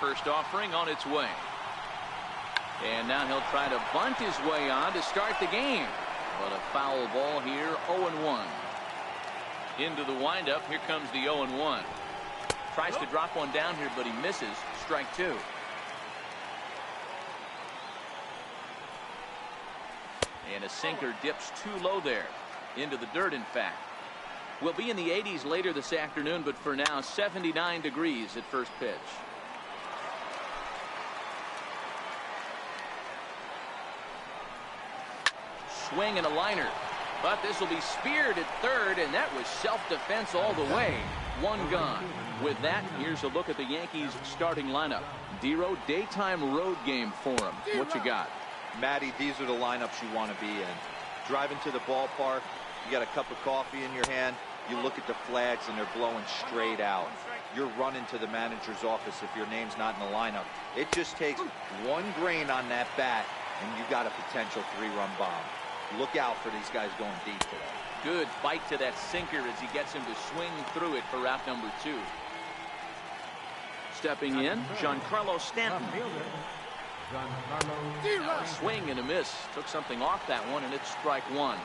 first offering on its way. And now he'll try to bunt his way on to start the game. But a foul ball here, 0-1. Into the windup, here comes the 0-1. Tries to drop one down here, but he misses. Strike two. And a sinker dips too low there. Into the dirt, in fact. We'll be in the 80s later this afternoon, but for now, 79 degrees at first pitch. Swing and a liner. But this will be speared at third, and that was self-defense all the way. One gone. With that, here's a look at the Yankees' starting lineup. Dero, daytime road game for him. What you got? Matty, these are the lineups you want to be in. Driving to the ballpark, you got a cup of coffee in your hand, you look at the flags and they're blowing straight out. You're running to the manager's office if your name's not in the lineup. It just takes one grain on that bat and you got a potential three-run bomb. Look out for these guys going deep today. Good bite to that sinker as he gets him to swing through it for out number two. Stepping in, Giancarlo Stanton. Swing and a miss. Took something off that one, and it's strike one.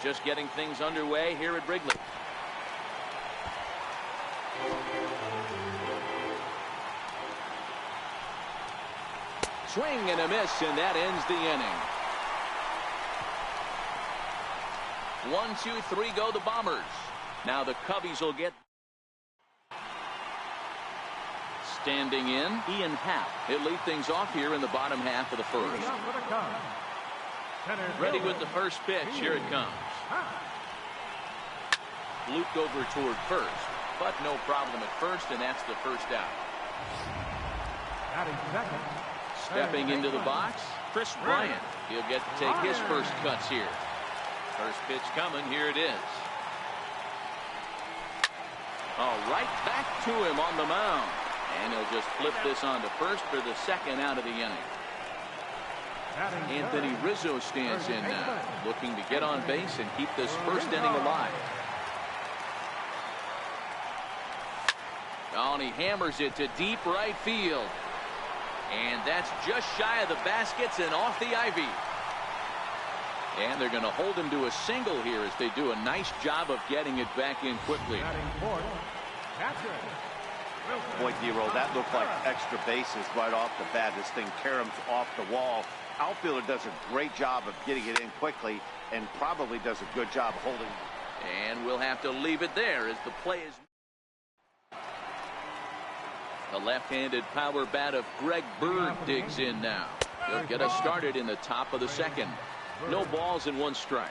Just getting things underway here at Wrigley. Swing and a miss, and that ends the inning. 1, 2, 3 go the Bombers. Now the Cubbies will get. Standing in, Ian Happ. He'll lead things off here in the bottom half of the first. Ready with the first pitch. Here it comes. Looped over toward first, but no problem at first, and that's the first out. Stepping into the box, Chris Bryant. He'll get to take his first cuts here. First pitch coming. Here it is. All right, back to him on the mound. And he'll just flip this on to first for the second out of the inning. Anthony Rizzo stands in now, looking to get on base and keep this first inning alive. Oh, and he hammers it to deep right field. And that's just shy of the baskets and off the ivy. And they're going to hold him to a single here as they do a nice job of getting it back in quickly. Boy, Dero, that looked like extra bases right off the bat. This thing caroms off the wall. Outfielder does a great job of getting it in quickly and probably does a good job holding. And we'll have to leave it there as the play is. The left-handed power bat of Greg Bird digs in now. He'll get us started in the top of the second. No balls and one strike.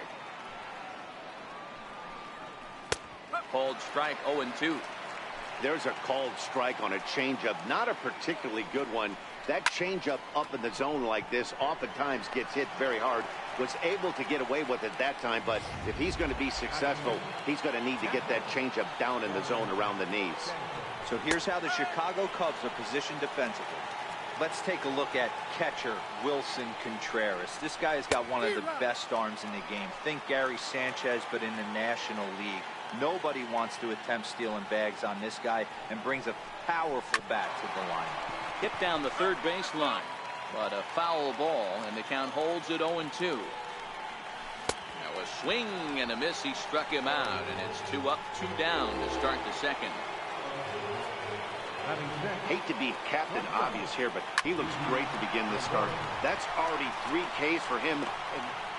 Called strike 0-2. There's a called strike on a changeup, not a particularly good one. That changeup up in the zone like this oftentimes gets hit very hard. Was able to get away with it that time, but if he's going to be successful, he's going to need to get that changeup down in the zone around the knees. So here's how the Chicago Cubs are positioned defensively. Let's take a look at catcher Wilson Contreras. This guy has got one of the best arms in the game. Think Gary Sanchez, but in the National League. Nobody wants to attempt stealing bags on this guy, and brings a powerful bat to the line. Hit down the third base line, but a foul ball, and the count holds at 0-2. Now a swing and a miss. He struck him out, and it's 2 up, 2 down to start the second. Hate to be Captain Obvious here, but he looks great to begin this start. That's already 3 Ks for him.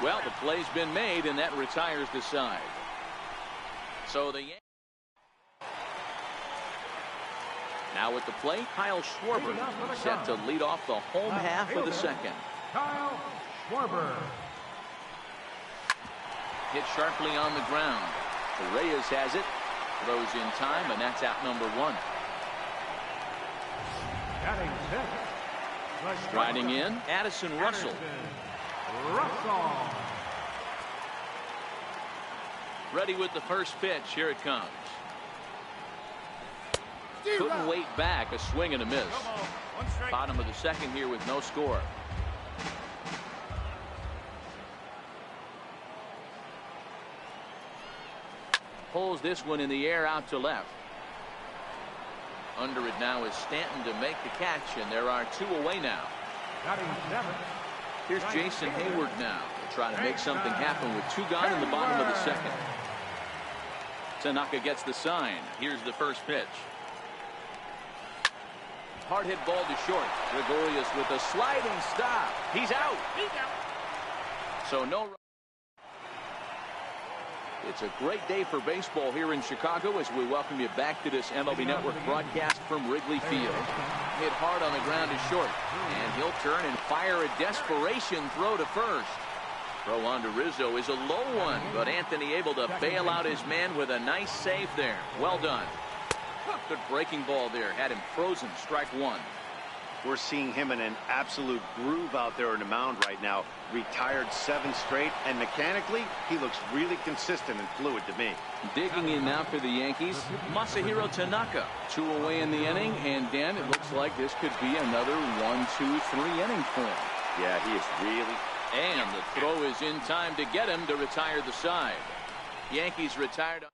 Well, the play's been made, and that retires the side. So the Yankees. Now at the plate, Kyle Schwarber set to lead off the home half of the second. Kyle Schwarber. Hit sharply on the ground. Reyes has it. Throws in time, and that's out number 1. Striding in, Addison Russell. Ready with the first pitch. Here it comes. Couldn't wait back. A swing and a miss. Bottom of the second here with no score. Pulls this one in the air out to left. Under it now is Stanton to make the catch, and there are 2 away now. Batting 7th. Here's Jason Hayward now to try to make something happen with 2 gone in the bottom of the 2nd. Tanaka gets the sign. Here's the first pitch. Hard hit ball to short. Gregorius with a sliding stop. He's out. So no. It's a great day for baseball here in Chicago as we welcome you back to this MLB Network broadcast from Wrigley Field. Hit hard on the ground to short, and he'll turn and fire a desperation throw to first. Throw on to Rizzo is a low one, but Anthony able to bail out his man with a nice save there. Well done. Good breaking ball there. Had him frozen. Strike 1. We're seeing him in an absolute groove out there on the mound right now. Retired 7 straight, and mechanically, he looks really consistent and fluid to me. Digging in now for the Yankees, Masahiro Tanaka. 2 away in the inning, and Dan, it looks like this could be another 1, 2, 3 inning for him. Yeah, he is really. And the throw is in time to get him to retire the side. Yankees retired.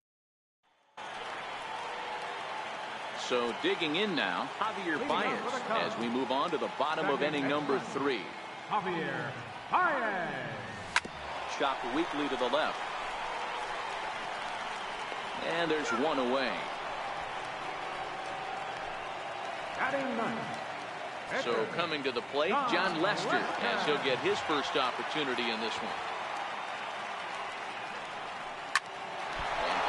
So digging in now, Javier Baez as we move on to the bottom of inning number 3. Javier Baez. Chopped weakly to the left. And there's 1 away. Batting 9th. So coming to the plate, John Lester, as he'll get his first opportunity in this one.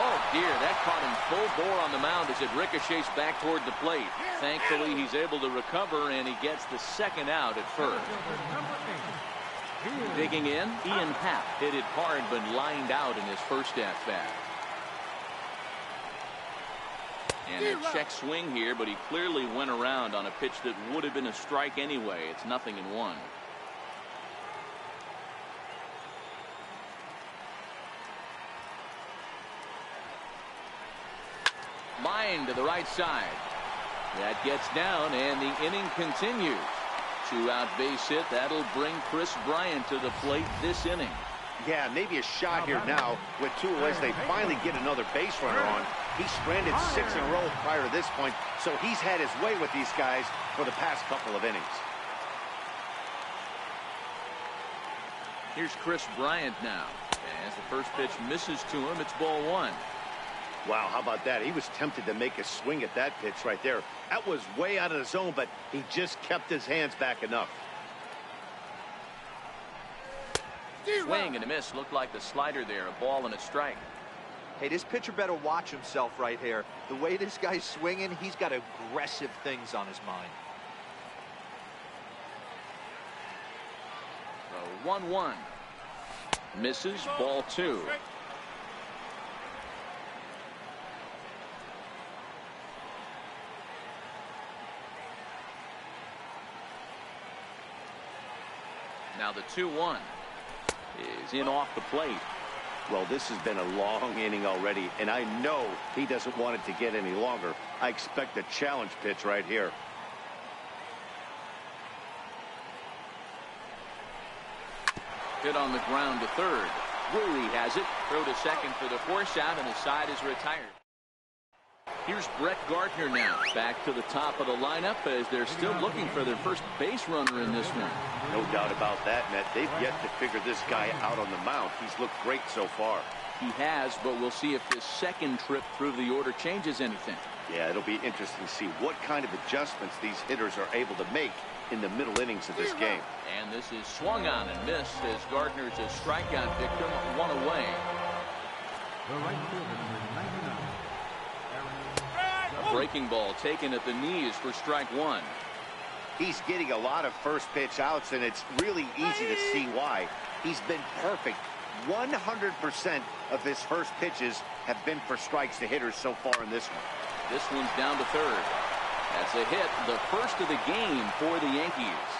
Oh dear, that caught him full bore on the mound as it ricochets back toward the plate. Thankfully, he's able to recover, and he gets the 2nd out at first. Digging in, Ian Happ hit it hard but lined out in his first at-bat. And a check swing here, but he clearly went around on a pitch that would have been a strike anyway. It's 0-1. Line to the right side. That gets down, and the inning continues. 2-out base hit. That'll bring Chris Bryant to the plate this inning. Yeah, maybe a shot here now with 2 away. They finally get another base runner on. He stranded 6 in a row prior to this point, so he's had his way with these guys for the past couple of innings. Here's Chris Bryant now. As the first pitch misses to him, it's ball 1. Wow, how about that? He was tempted to make a swing at that pitch right there. That was way out of the zone, but he just kept his hands back enough. Swing and a miss. Looked like the slider there. A ball and a strike. Hey, this pitcher better watch himself right here. The way this guy's swinging, he's got aggressive things on his mind. So 1-1. Misses. Ball 2. Now the 2-1 is in off the plate. Well, this has been a long inning already, and I know he doesn't want it to get any longer. I expect a challenge pitch right here. Hit on the ground to third. Drury has it. Throw to second for the force out, and the side is retired. Here's Brett Gardner now. Back to the top of the lineup as they're still looking for their first base runner in this one. No doubt about that, Matt. They've yet to figure this guy out on the mound. He's looked great so far. He has, but we'll see if this second trip through the order changes anything. Yeah, it'll be interesting to see what kind of adjustments these hitters are able to make in the middle innings of this game. And this is swung on and missed as Gardner's a strikeout victim, 1 away. The right fielder, number 99. A breaking ball taken at the knees for strike 1. He's getting a lot of first pitch outs, and it's really easy to see why. He's been perfect. 100% of his first pitches have been for strikes to hitters so far in this one. This one's down to third. That's a hit, the first of the game for the Yankees.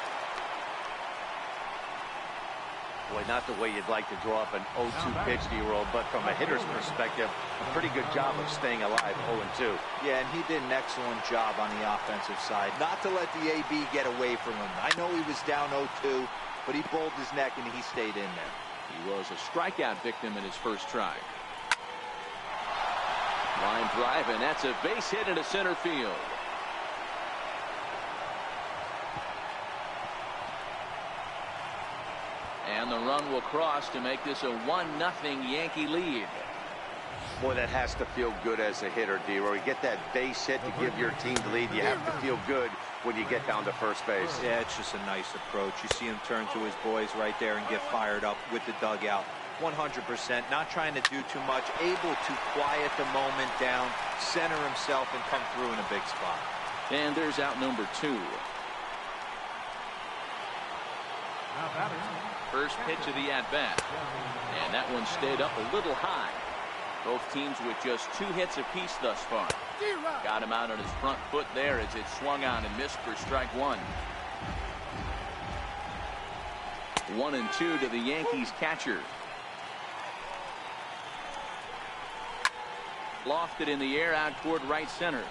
Boy, not the way you'd like to draw up an 0-2 pitch to your old, but from a hitter's perspective, a pretty good job of staying alive 0-2. Yeah, and he did an excellent job on the offensive side. Not to let the AB get away from him. I know he was down 0-2, but he bowled his neck and he stayed in there. He was a strikeout victim in his first try. Line drive, and that's a base hit into center field. And the run will cross to make this a 1-0 Yankee lead. Boy, that has to feel good as a hitter, D-Roy. You get that base hit to give your team the lead. You have to feel good when you get down to first base. Yeah, it's just a nice approach. You see him turn to his boys right there and get fired up with the dugout. 100%, not trying to do too much, able to quiet the moment down, center himself, and come through in a big spot. And there's out number 2. First pitch of the at-bat. And that one stayed up a little high. Both teams with just 2 hits apiece thus far. Got him out on his front foot there as it swung on and missed for strike 1. 1-2 to the Yankees catcher. Lofted in the air out toward right center.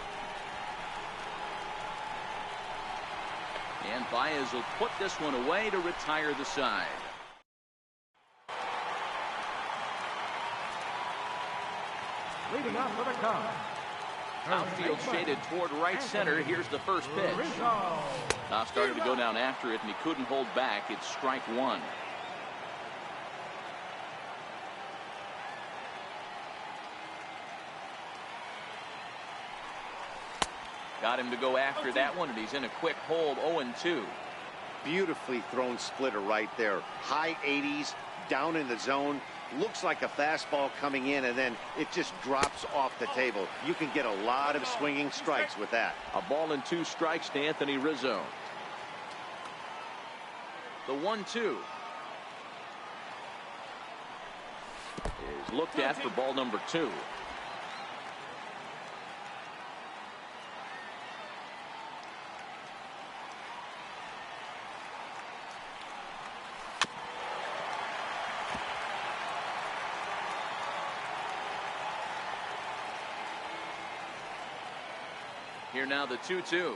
And Baez will put this one away to retire the side. Leading off for the Cubs. Outfield shaded toward right center. Here's the first pitch. Now started to go down after it, and he couldn't hold back. It's strike 1. Got him to go after that one, and he's in a quick hold. 0-2. Beautifully thrown splitter right there. High 80s, down in the zone. Looks like a fastball coming in, and then it just drops off the table. You can get a lot of swinging strikes with that. A ball and 2 strikes to Anthony Rizzo. The 1-2 is looked at for ball number 2. Here now the 2-2.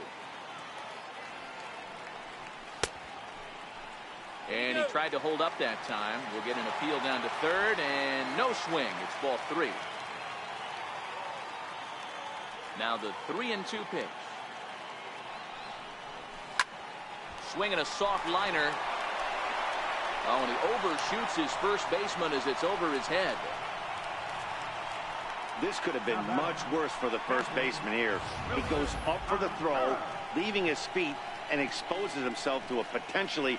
And he tried to hold up that time. We'll get an appeal down to third, and no swing. It's ball 3. Now the 3-2 pitch. Swinging a soft liner. Oh, and he overshoots his first baseman as it's over his head. This could have been much worse for the first baseman here. He goes up for the throw, leaving his feet, and exposes himself to a potentially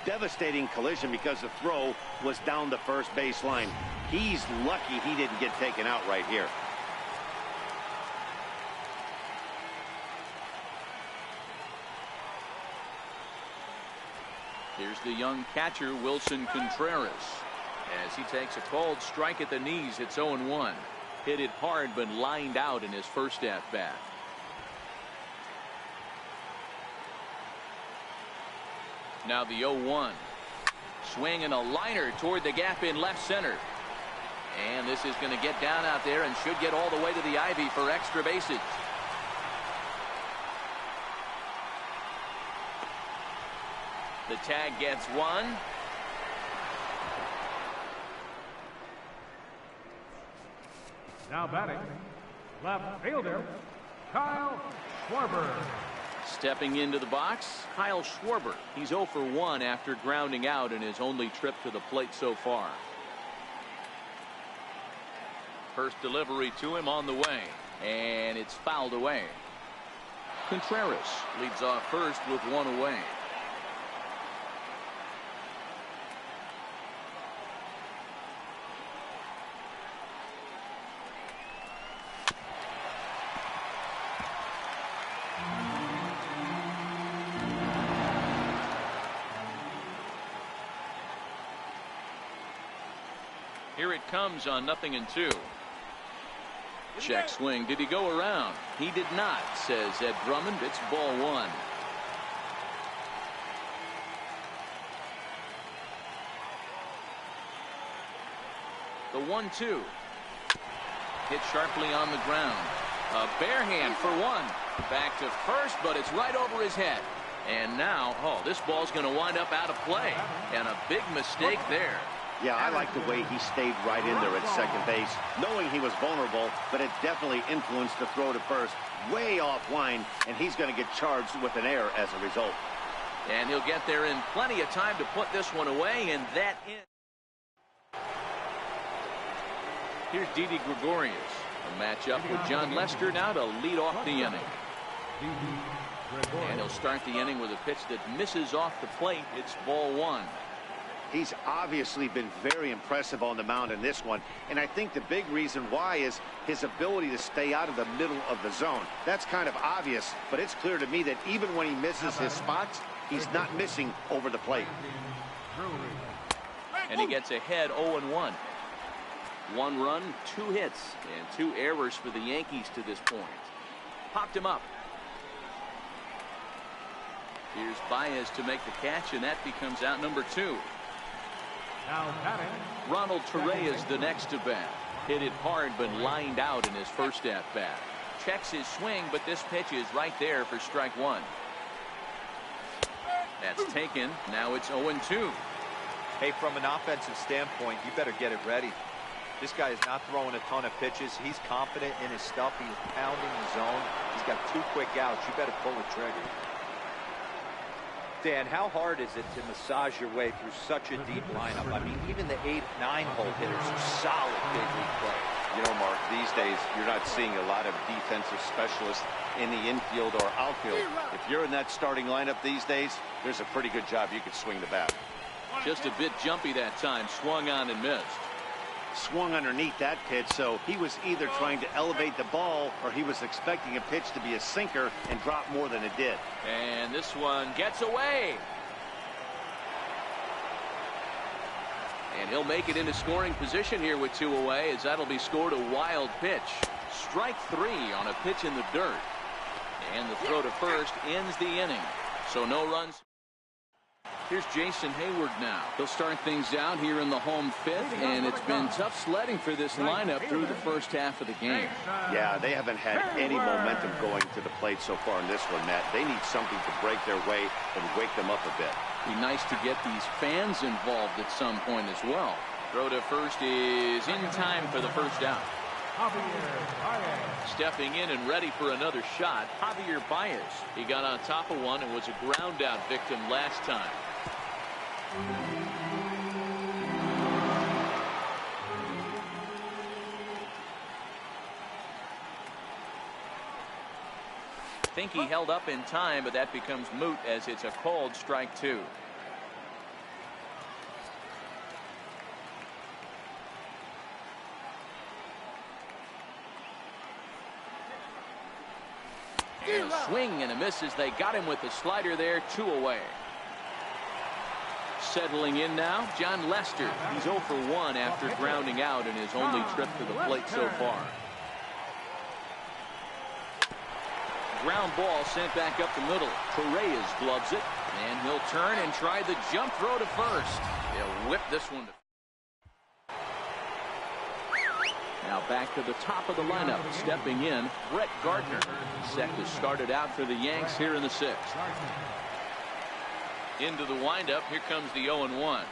devastating collision because the throw was down the first base line. He's lucky he didn't get taken out right here. Here's the young catcher, Wilson Contreras, as he takes a called strike at the knees. It's 0-1. Hit it hard, but lined out in his first at-bat. Now the 0-1. Swing and a liner toward the gap in left center. And this is going to get down out there and should get all the way to the ivy for extra bases. The tag gets 1. Now batting, left fielder, Kyle Schwarber. Stepping into the box, Kyle Schwarber. He's 0 for 1 after grounding out in his only trip to the plate so far. First delivery to him on the way, and it's fouled away. Contreras leads off first with 1 away. Here it comes on 0-2. Check swing. Did he go around? He did not, says Ed Drummond. It's ball 1. The 1-2. Hit sharply on the ground. A bare hand for 1. Back to first, but it's right over his head. And now, this ball's going to wind up out of play. And a big mistake there. Yeah, I like the way he stayed right in there at second base, knowing he was vulnerable, but it definitely influenced the throw to first way offline, and he's going to get charged with an error as a result. And he'll get there in plenty of time to put this one away, and that in. Here's Didi Gregorius. A matchup with John Lester now to lead off the inning. And he'll start the inning with a pitch that misses off the plate. It's ball one. He's obviously been very impressive on the mound in this one, and I think the big reason why is his ability to stay out of the middle of the zone. That's kind of obvious, but it's clear to me that even when he misses his spots, he's not missing over the plate. And he gets ahead 0-1. 1 run, 2 hits, and 2 errors for the Yankees to this point. Popped him up. Here's Baez to make the catch, and that becomes out number 2. Now batting, Ronald Torrey is the next to bat. Hit it hard, but lined out in his first at-bat. Checks his swing, but this pitch is right there for strike 1. That's taken. Now it's 0-2. Hey, from an offensive standpoint, you better get it ready. This guy is not throwing a ton of pitches. He's confident in his stuff. He's pounding the zone. He's got 2 quick outs. You better pull the trigger. Dan, how hard is it to massage your way through such a deep lineup? I mean, even the 8, 9-hole hitters are solid big league play. You know, Mark, these days you're not seeing a lot of defensive specialists in the infield or outfield. If you're in that starting lineup these days, there's a pretty good job you could swing the bat. Just a bit jumpy that time. Swung on and missed. Swung underneath that pitch, so he was either trying to elevate the ball or he was expecting a pitch to be a sinker and drop more than it did. And this one gets away. And he'll make it into scoring position here with 2 away, as that'll be scored a wild pitch. Strike 3 on a pitch in the dirt. And the throw to first ends the inning. So no runs. Here's Jason Hayward now. He'll start things out here in the home 5th, and it's been tough sledding for this lineup through the first half of the game. Yeah, they haven't had any momentum going to the plate so far in this one, Matt. They need something to break their way and wake them up a bit. Be nice to get these fans involved at some point as well. Throw to first is in time for the first out. Stepping in and ready for another shot, Javier Baez. He got on top of one and was a ground out victim last time. Think he held up in time, but that becomes moot as it's a called strike 2. And a swing and a miss as they got him with the slider there. 2 away. Settling in now, John Lester. He's 0 for 1 after grounding out in his only trip to the plate so far. Ground ball sent back up the middle. Torreyes gloves it, and he'll turn and try the jump throw to first. He'll whip this one to. Now back to the top of the lineup. Stepping in, Brett Gardner. Set to start it out for the Yanks here in the 6th. Into the windup. Here comes the 0-1.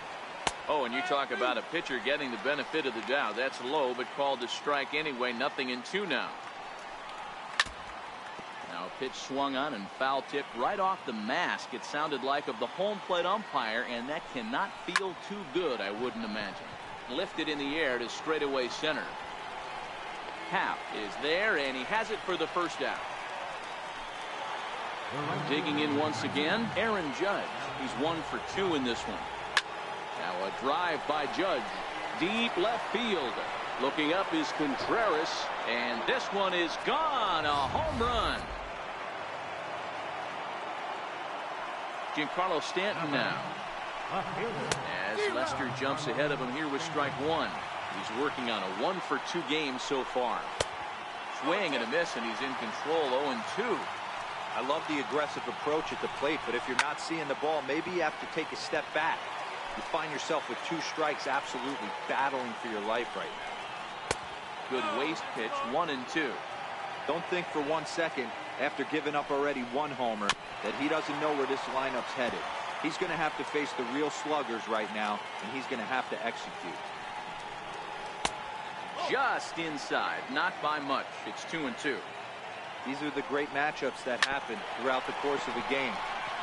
Oh, and you talk about a pitcher getting the benefit of the doubt. That's low, but called a strike anyway. 0-2 now. Now a pitch swung on and foul tipped right off the mask. It sounded like of the home plate umpire, and that cannot feel too good, I wouldn't imagine. Lifted in the air to straightaway center. Happ is there, and he has it for the first out. Digging in once again, Aaron Judge. He's 1 for 2 in this one. Now a drive by Judge. Deep left field. Looking up is Contreras, and this one is gone. A home run. Giancarlo Stanton now. As Lester jumps ahead of him here with strike 1. He's working on a 1 for 2 game so far. Swing and a miss, and he's in control. 0-2. I love the aggressive approach at the plate, but if you're not seeing the ball, maybe you have to take a step back. You find yourself with 2 strikes, absolutely battling for your life right now. Good waste pitch, 1-2. Don't think for 1 second, after giving up already 1 homer, that he doesn't know where this lineup's headed. He's going to have to face the real sluggers right now, and he's going to have to execute. Just inside, not by much. It's 2-2. These are the great matchups that happen throughout the course of a game.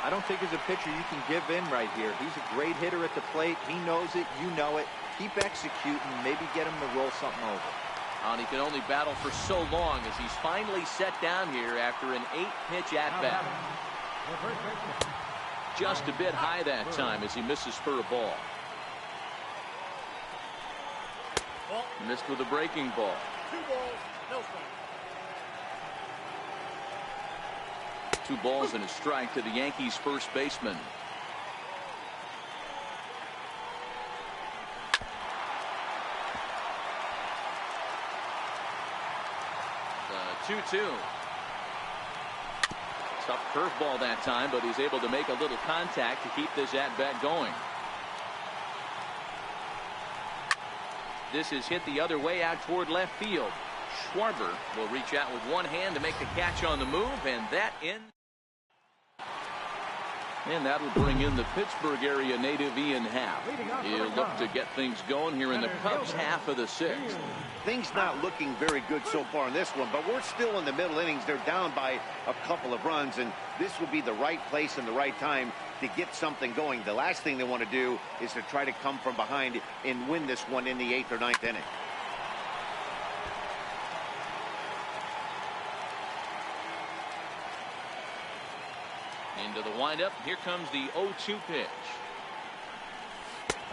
I don't think as a pitcher you can give in right here. He's a great hitter at the plate. He knows it. You know it. Keep executing. Maybe get him to roll something over. And he can only battle for so long as he's finally set down here after an 8-pitch at-bat. Just a bit high that time as he misses for a ball. Missed with a breaking ball. 2 balls, no strikes. 2 balls and a strike to the Yankees first baseman. The 2-2. Tough curveball that time, but he's able to make a little contact to keep this at-bat going. This is hit the other way out toward left field. Schwarber will reach out with one hand to make the catch on the move, and that ends. And that'll bring in the Pittsburgh area native Ian Happ. He'll look to get things going here in the Cubs half of the 6th. Things not looking very good so far in this one, but we're still in the middle innings. They're down by a couple of runs, and this would be the right place and the right time to get something going. The last thing they want to do is to try to come from behind and win this one in the 8th or 9th inning. Into the windup. Here comes the 0-2 pitch.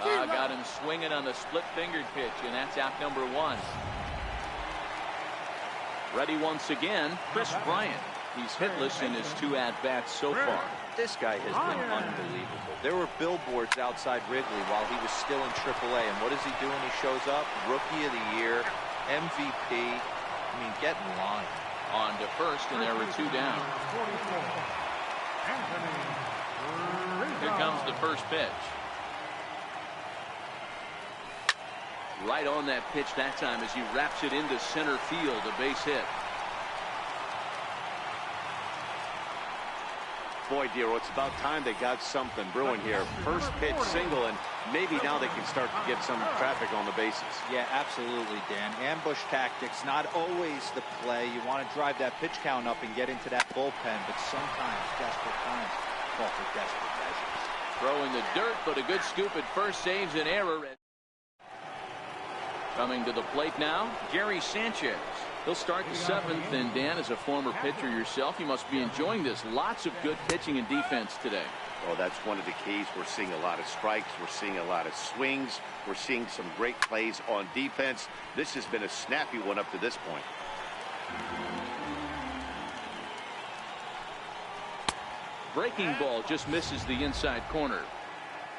Got him swinging on the split-fingered pitch, and that's out number 1. Ready once again, Chris Bryant. He's hitless in his 2 at-bats so far. This guy has been unbelievable. There were billboards outside Wrigley while he was still in AAA, and what does he do when he shows up? Rookie of the Year, MVP. I mean, get in line. On to first, and there were 2 down. Here comes the first pitch. Right on that pitch that time as he wraps it into center field, a base hit. Boy, Dero, it's about time they got something brewing here. First pitch single, and maybe now they can start to get some traffic on the bases. Yeah, absolutely, Dan. Ambush tactics, not always the play. You want to drive that pitch count up and get into that bullpen, but sometimes desperate times call for desperate measures. Throwing the dirt, but a good scoop at first saves an error. Coming to the plate now, Gary Sanchez. He'll start the 7th, and Dan, as a former pitcher yourself, you must be enjoying this. Lots of good pitching and defense today. Oh, that's one of the keys. We're seeing a lot of strikes. We're seeing a lot of swings. We're seeing some great plays on defense. This has been a snappy one up to this point. Breaking ball just misses the inside corner.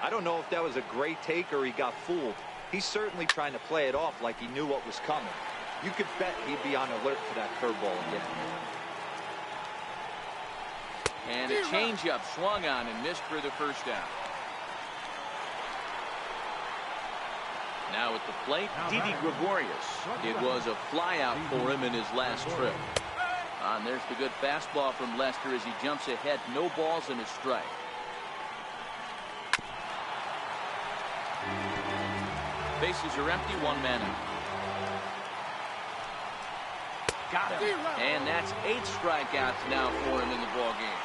I don't know if that was a great take or he got fooled. He's certainly trying to play it off like he knew what was coming. You could bet he'd be on alert for that curveball again. And a changeup swung on and missed for the first down. Now at the plate, Didi Gregorius. It was a flyout for him in his last trip. And there's the good fastball from Lester as he jumps ahead. No balls and a strike. Bases are empty, 1 man out. Got him. And that's 8 strikeouts now for him in the ballgame.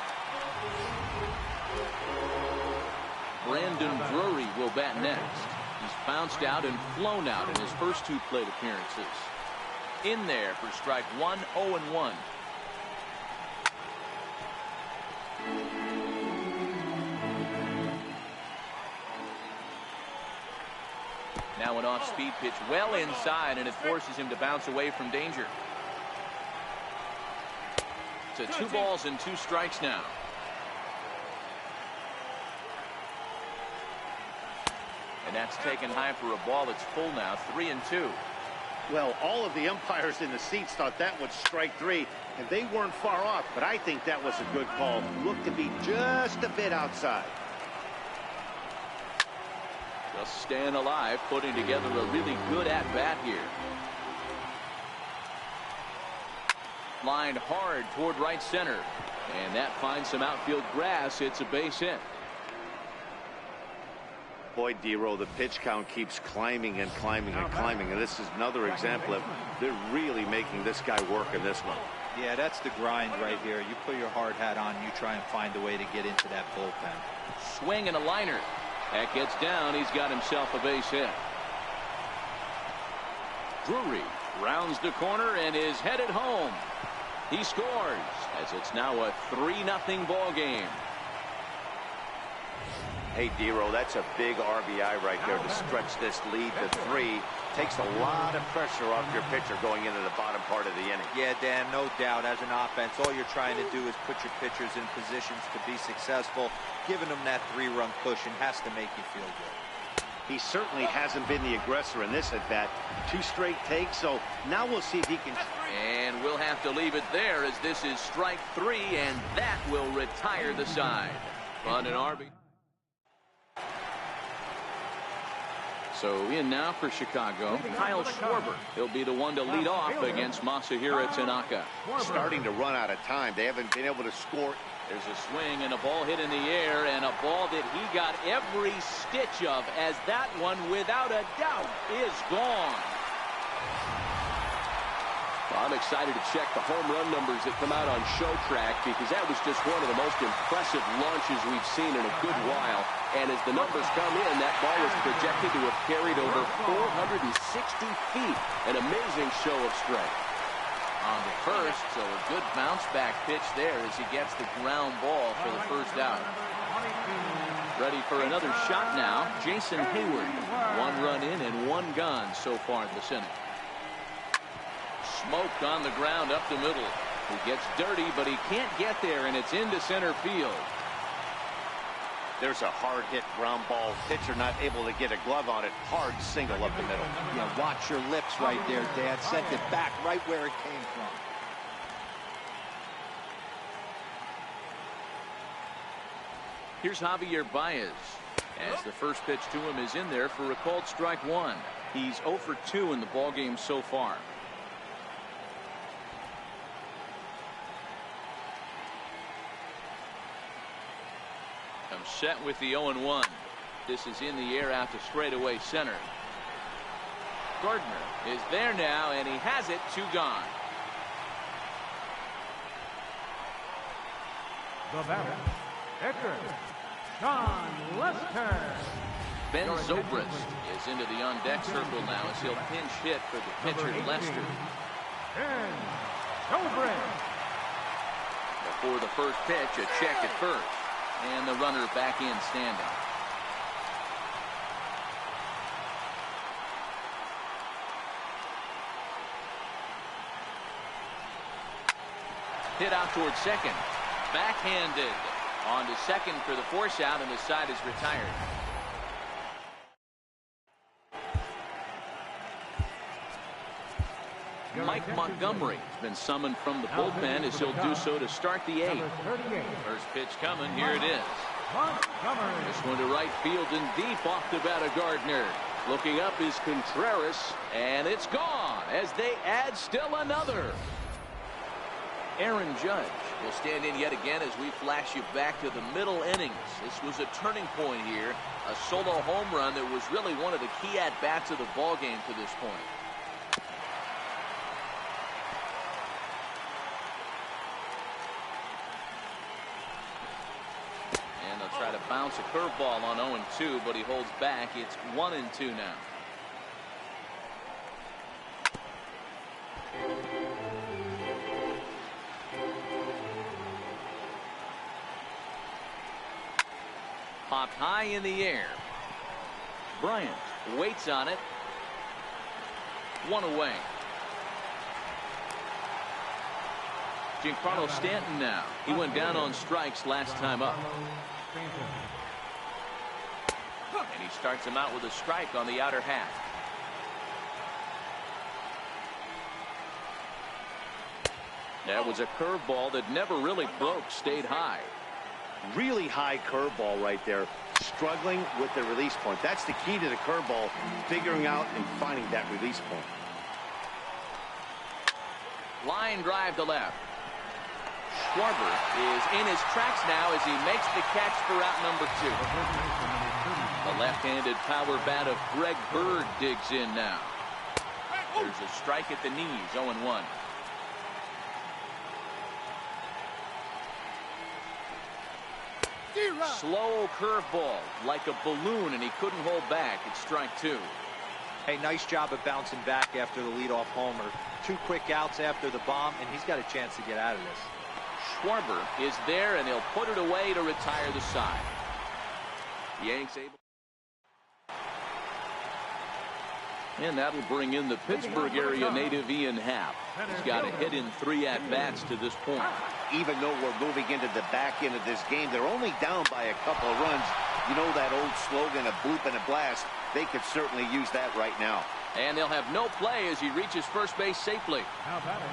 Brandon Drury will bat next. He's bounced out and flown out in his first 2 plate appearances. In there for strike 1, 0-1. Now an off-speed pitch well inside, and it forces him to bounce away from danger. It's a 2 balls and 2 strikes now. And that's taken high for a ball. It's full now, 3-2. Well, all of the umpires in the seats thought that was strike 3, and they weren't far off, but I think that was a good call. Looked to be just a bit outside. Just staying alive, putting together a really good at-bat here. Lined hard toward right center. And that finds some outfield grass. It's a base hit. Boy, Dero, the pitch count keeps climbing and climbing and climbing. And this is another example of they're really making this guy work in this one. Yeah, that's the grind right here. You put your hard hat on, you try and find a way to get into that bullpen. Swing and a liner. That gets down. He's got himself a base hit. Drury rounds the corner and is headed home. He scores as it's now a 3-0 ball game. Hey, Dero, that's a big RBI right there to stretch this lead to 3. Takes a lot of pressure off your pitcher going into the bottom part of the inning. Yeah, Dan, no doubt. As an offense, all you're trying to do is put your pitchers in positions to be successful. Giving them that 3-run cushion has to make you feel good. He certainly hasn't been the aggressor in this at-bat. 2 straight takes, so now we'll see if he can... And we'll have to leave it there as this is strike 3, and that will retire the side. Bunt and RB. So in now for Chicago, Kyle Schwarber. He'll be the one to lead off against Masahiro Tanaka. Starting to run out of time. They haven't been able to score. There's a swing and a ball hit in the air, and a ball that he got every stitch of, as that one, without a doubt, is gone. Well, I'm excited to check the home run numbers that come out on Show Track, because that was just one of the most impressive launches we've seen in a good while. And as the numbers come in, that ball is projected to have carried over 460 feet. An amazing show of strength. On the first, so a good bounce back pitch there as he gets the ground ball for the first out. Ready for another shot now, Jason Hayward. 1 run in and 1 gone so far this inning. Smoked on the ground up the middle. He gets dirty, but he can't get there, and it's into center field. There's a hard hit ground ball. Pitcher not able to get a glove on it. Hard single up the middle. Yeah, watch your lips right there, Dad. Sent it back right where it came from. Here's Javier Baez, as the first pitch to him is in there for a called strike 1. He's 0 for 2 in the ball game so far. I'm set with the 0-1. This is in the air out to straightaway center. Gardner is there now, and he has it. 2 gone. The batter, pitcher, John Lester. Ben Zobrist is into the on-deck circle now as he'll pinch hit for the pitcher, Lester. Ben Zobrist. Before the first pitch, a check at first. And the runner back in standing. Hit out towards second. Backhanded. On to second for the force out, and the side is retired. Mike Montgomery has been summoned from the bullpen as he'll do so to start the 8th. First pitch coming. Here it is. This one to right field and deep off the bat of Gardner. Looking up is Contreras, and it's gone as they add still another. Aaron Judge will stand in yet again as we flash you back to the middle innings. This was a turning point here. A solo home run that was really one of the key at-bats of the ball game to this point. Try to bounce a curveball on 0-2, but he holds back. It's 1-2 now. Popped high in the air. Bryant waits on it. 1 away. Giancarlo Stanton now. He went down on strikes last time up. And he starts him out with a strike on the outer half. That was a curveball that never really broke, stayed high. Really high curveball right there. Struggling with the release point. That's the key to the curveball, figuring out and finding that release point. Line drive to left. Schwarber is in his tracks now as he makes the catch for out number 2. The left-handed power bat of Greg Bird digs in now. There's a strike at the knees, 0-1. Slow curveball, like a balloon, and he couldn't hold back. It's strike two. Hey, nice job of bouncing back after the leadoff homer. 2 quick outs after the bomb, and he's got a chance to get out of this. Schwarber is there, and he'll put it away to retire the side. Yanks able. And that'll bring in the Pittsburgh area native Ian Happ. He's got a hit in 3 at-bats to this point. Even though we're moving into the back end of this game, they're only down by a couple of runs. You know that old slogan, a bloop and a blast? They could certainly use that right now. And they'll have no play as he reaches first base safely.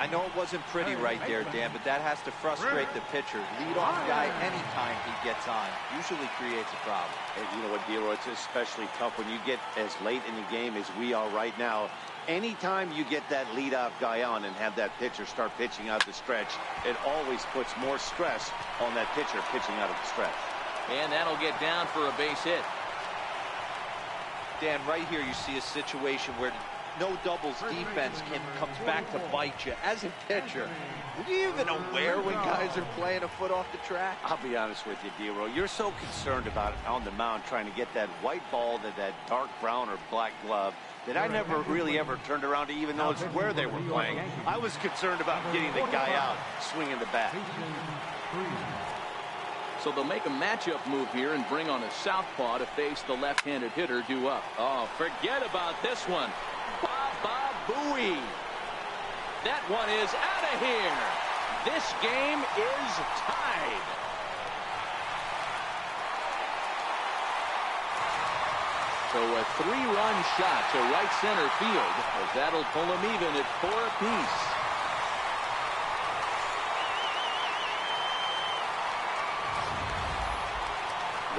I know it wasn't pretty right there, Dan, but that has to frustrate the pitcher. Leadoff guy, anytime he gets on, usually creates a problem. And you know what, D'Lo, it's especially tough when you get as late in the game as we are right now. Anytime you get that leadoff guy on and have that pitcher start pitching out the stretch, it always puts more stress on that pitcher pitching out of the stretch. And that'll get down for a base hit. Dan, right here you see a situation where no doubles defense comes back to bite you. As a pitcher, were you even aware when guys are playing a foot off the track? I'll be honest with you, D-Row. You're so concerned about it on the mound trying to get that white ball to that dark brown or black glove that I never really ever turned around to even notice where they were playing. I was concerned about getting the guy out swinging the bat. So they'll make a matchup move here and bring on a southpaw to face the left-handed hitter due up. Oh, forget about this one. Baba Booey. That one is out of here. This game is tied. So a 3-run shot to right center field, as that'll pull them even at 4 apiece.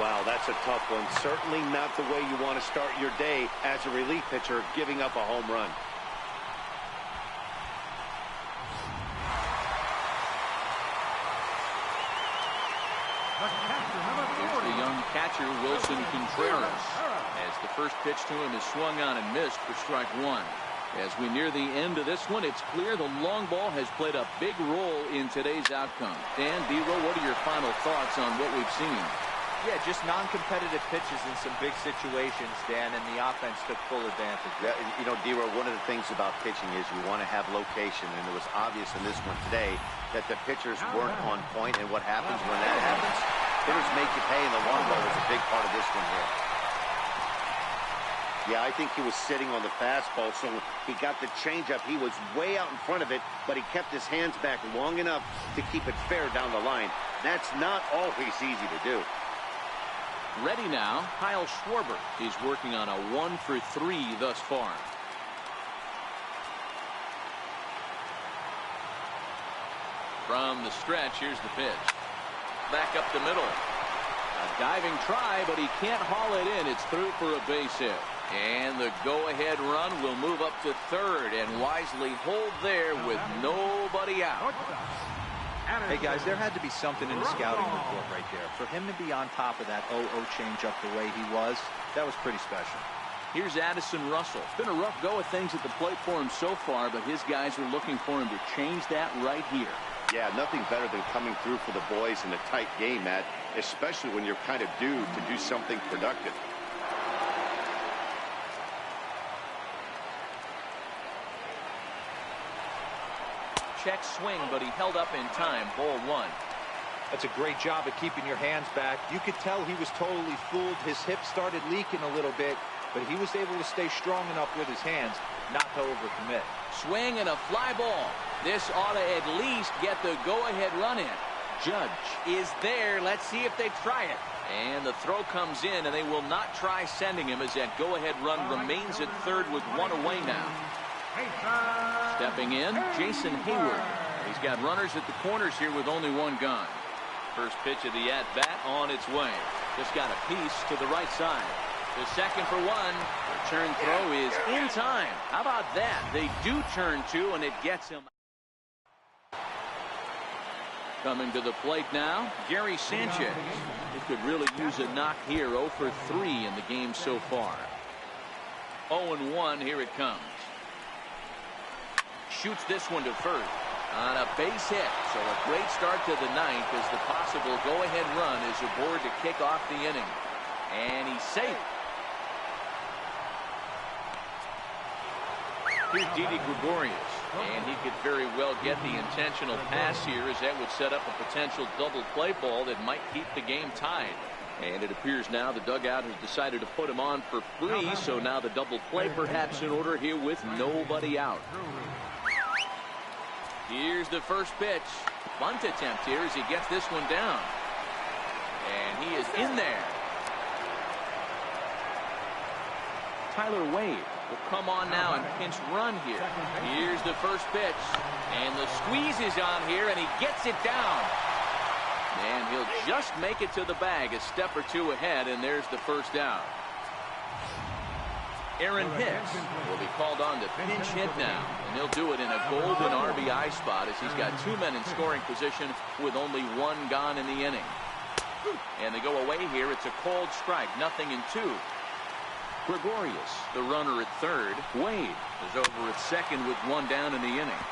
Wow, that's a tough one. Certainly not the way you want to start your day as a relief pitcher, giving up a home run. Here's the young catcher, Wilson Contreras, as the first pitch to him is swung on and missed for strike one. As we near the end of this one, it's clear the long ball has played a big role in today's outcome. Dan, D-Row, what are your final thoughts on what we've seen? Yeah, just non-competitive pitches in some big situations, Dan, and the offense took full advantage. Yeah, you know, D-Row, one of the things about pitching is you want to have location, and it was obvious in this one today that the pitchers weren't on point, and what happens when that happens? Hitters make you pay, and the long ball was a big part of this one here. Yeah, I think he was sitting on the fastball, so he got the changeup. He was way out in front of it, but he kept his hands back long enough to keep it fair down the line. That's not always easy to do. Ready now, Kyle Schwarber is working on a 1-for-3 thus far. From the stretch, here's the pitch. Back up the middle. A diving try, but he can't haul it in. It's through for a base hit. And the go-ahead run will move up to third and wisely hold there with nobody out. Hey, guys, there had to be something in the scouting report right there. For him to be on top of that 0-0 changeup the way he was, that was pretty special. Here's Addison Russell. It's been a rough go of things at the plate for him so far, but his guys are looking for him to change that right here. Yeah, nothing better than coming through for the boys in a tight game, Matt, especially when you're kind of due to do something productive. Check swing, but he held up in time. Ball one. That's a great job of keeping your hands back. You could tell he was totally fooled. His hip started leaking a little bit, but he was able to stay strong enough with his hands not to overcommit. Swing and a fly ball. This ought to at least get the go-ahead run in. Judge is there. Let's see if they try it. And the throw comes in, and they will not try sending him as that go-ahead run remains at third with one away now. Stepping in, Jason Hayward. He's got runners at the corners here with only one gone. First pitch of the at-bat on its way. Just got a piece to the right side. The second for one. Return throw is in time. How about that? They do turn two, and it gets him. Coming to the plate now, Gary Sanchez. He could really use a knock here. 0 for 3 in the game so far. 0-1, here it comes. Shoots this one to first. on a base hit. So a great start to the ninth as the possible go-ahead run is aboard to kick off the inning. And he's safe. Here's Didi Gregorius, and he could very well get the intentional pass here, as that would set up a potential double play ball that might keep the game tied. And it appears now the dugout has decided to put him on for free, so now the double play perhaps in order here with nobody out. Here's the first pitch. Bunt attempt here as he gets this one down. And he is in there. Tyler Wade will come on now and pinch run here. Here's the first pitch. And the squeeze is on here, and he gets it down. And he'll just make it to the bag a step or two ahead, and there's the first down. Aaron Hicks will be called on to pinch hit now, and he'll do it in a golden RBI spot as he's got two men in scoring position with only one gone in the inning. And they go away here. It's a called strike, 0-2. Gregorius, the runner at third. Wade is over at second with one down in the inning.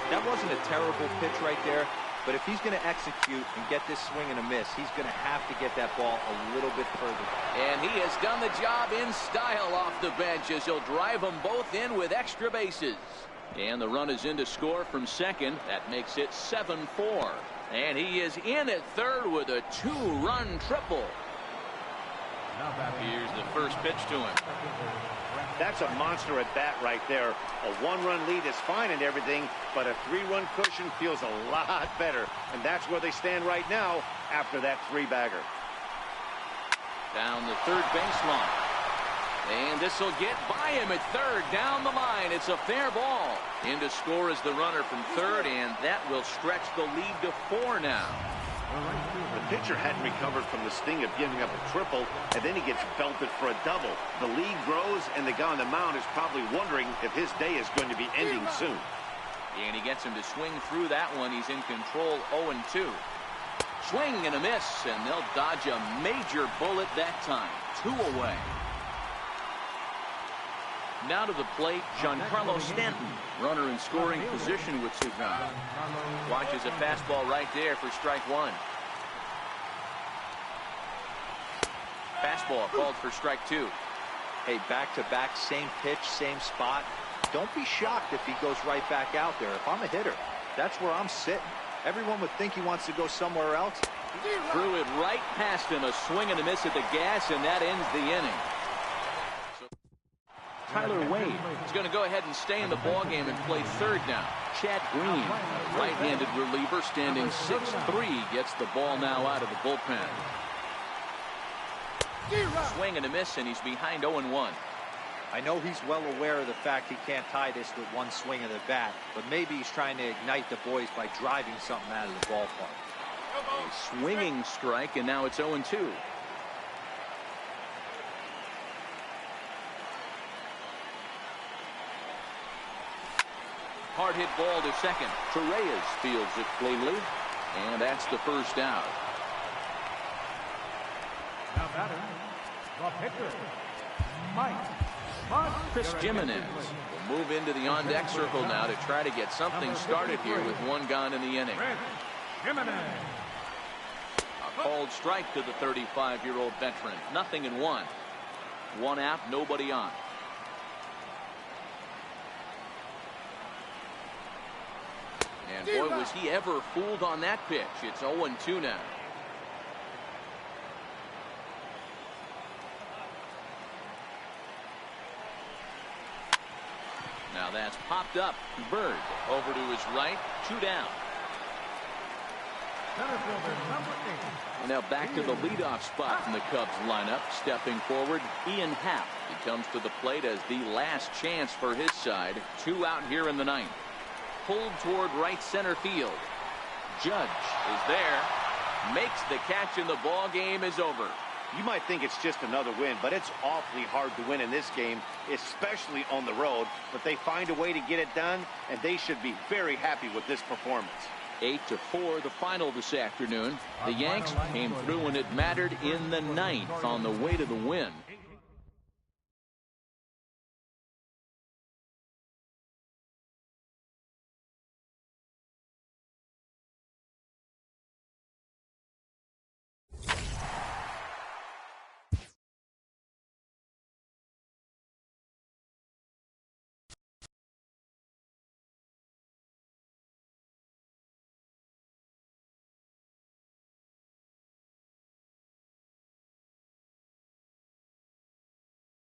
That wasn't a terrible pitch right there, but if he's going to execute and get this swing and a miss, he's going to have to get that ball a little bit further. And he has done the job in style off the bench as he'll drive them both in with extra bases. And the run is in to score from second. That makes it 7-4. And he is in at third with a two-run triple. Here's the first pitch to him. That's a monster at bat right there. A one-run lead is fine and everything, but a three-run cushion feels a lot better. And that's where they stand right now after that three-bagger. Down the third baseline. And this will get by him at third. Down the line. It's a fair ball. In to score is the runner from third, and that will stretch the lead to 4 now. The pitcher hadn't recovered from the sting of giving up a triple, and then he gets belted for a double. The lead grows, and the guy on the mound is probably wondering if his day is going to be ending soon. And he gets him to swing through that one. He's in control, 0-2. Swing and a miss, and they'll dodge a major bullet that time. 2 away. Now to the plate, Giancarlo Stanton, runner in scoring position with 2 gone. Watches a fastball right there for strike 1. Fastball called for strike 2. Hey, back-to-back, same pitch, same spot. Don't be shocked if he goes right back out there. If I'm a hitter, that's where I'm sitting. Everyone would think he wants to go somewhere else. Threw it right past him, a swing and a miss at the gas, and that ends the inning. Tyler Wade is going to go ahead and stay in the ballgame and play third now. Chad Green, a right-handed reliever, standing 6'3", gets the ball now out of the bullpen. Swing and a miss, and he's behind 0-1. I know he's well aware of the fact he can't tie this with one swing of the bat, but maybe he's trying to ignite the boys by driving something out of the ballpark. A swinging strike, and now it's 0-2. Hard hit ball to second. Torreyes fields it cleanly, and that's the first out. Now batter, the pitcher, Mike. Chris Jimenez will move into the on-deck circle now to try to get something started here with one gone in the inning. Jimenez. A called strike to the 35-year-old veteran. 0-1. 1 out, nobody on. And boy, was he ever fooled on that pitch. It's 0-2 now. Now that's popped up. Bird over to his right. 2 down. Center fielder number 8. And now back to the leadoff spot in the Cubs lineup. Stepping forward, Ian Happ. He comes to the plate as the last chance for his side. 2 out here in the ninth. Pulled toward right center field. Judge is there. Makes the catch, and the ball game is over. You might think it's just another win, but it's awfully hard to win in this game, especially on the road. But they find a way to get it done, and they should be very happy with this performance. 8-4 the final this afternoon. The Yanks came through when it mattered in the ninth on the way to the win.